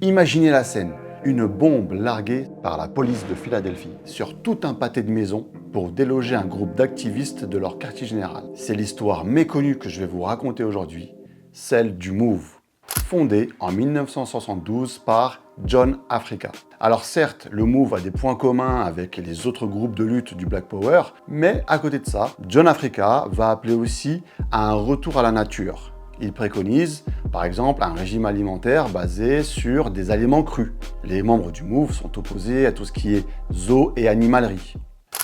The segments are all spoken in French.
Imaginez la scène, une bombe larguée par la police de Philadelphie sur tout un pâté de maisons pour déloger un groupe d'activistes de leur quartier général. C'est l'histoire méconnue que je vais vous raconter aujourd'hui, celle du MOVE, fondé en 1972 par John Africa. Alors certes, le MOVE a des points communs avec les autres groupes de lutte du Black Power, mais à côté de ça, John Africa va appeler aussi à un retour à la nature. Il préconise, par exemple, un régime alimentaire basé sur des aliments crus. Les membres du MOVE sont opposés à tout ce qui est zoo et animalerie.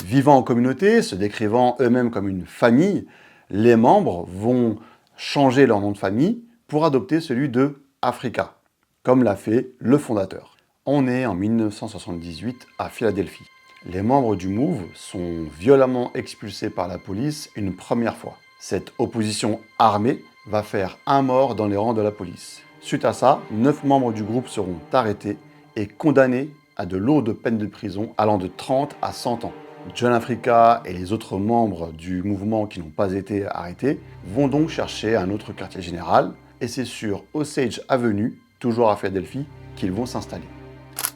Vivant en communauté, se décrivant eux-mêmes comme une famille, les membres vont changer leur nom de famille pour adopter celui de Africa, comme l'a fait le fondateur. On est en 1978 à Philadelphie. Les membres du MOVE sont violemment expulsés par la police une première fois. Cette opposition armée va faire un mort dans les rangs de la police. Suite à ça, 9 membres du groupe seront arrêtés et condamnés à de lourdes peines de prison allant de 30 à 100 ans. John Africa et les autres membres du mouvement qui n'ont pas été arrêtés vont donc chercher un autre quartier général et c'est sur Osage Avenue, toujours à Philadelphie, qu'ils vont s'installer.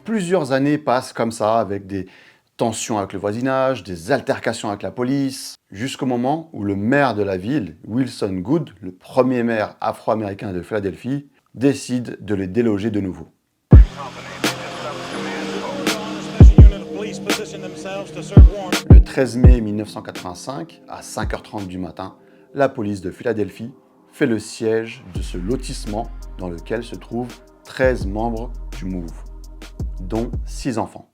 Plusieurs années passent comme ça avec des tensions avec le voisinage, des altercations avec la police, jusqu'au moment où le maire de la ville, Wilson Goode, le premier maire afro-américain de Philadelphie, décide de les déloger de nouveau. Le 13 mai 1985, à 5h30 du matin, la police de Philadelphie fait le siège de ce lotissement dans lequel se trouvent 13 membres du MOVE, dont 6 enfants.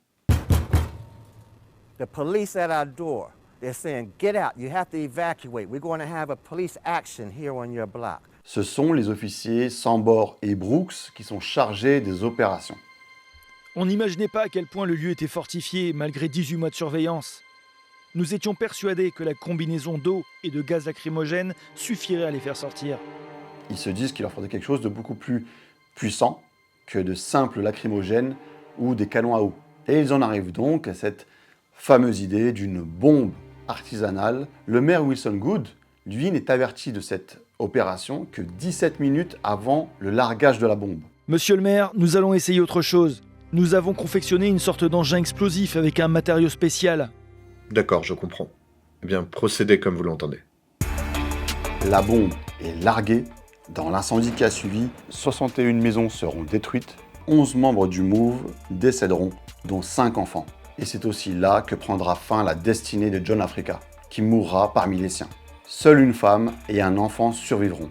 The police at our door, they're saying, get out, you have to evacuate. We're going to have a police action here on your block. Ce sont les officiers Sambor et Brooks qui sont chargés des opérations. On n'imaginait pas à quel point le lieu était fortifié malgré 18 mois de surveillance. Nous étions persuadés que la combinaison d'eau et de gaz lacrymogène suffirait à les faire sortir. Ils se disent qu'il leur faudrait quelque chose de beaucoup plus puissant que de simples lacrymogènes ou des canons à eau. Et ils en arrivent donc à cette fameuse idée d'une bombe artisanale. Le maire Wilson Goode, lui, n'est averti de cette opération que 17 minutes avant le largage de la bombe. Monsieur le maire, nous allons essayer autre chose. Nous avons confectionné une sorte d'engin explosif avec un matériau spécial. D'accord, je comprends. Eh bien, procédez comme vous l'entendez. La bombe est larguée. Dans l'incendie qui a suivi, 61 maisons seront détruites. 11 membres du MOVE décéderont, dont 5 enfants. Et c'est aussi là que prendra fin la destinée de John Africa, qui mourra parmi les siens. Seule une femme et un enfant survivront.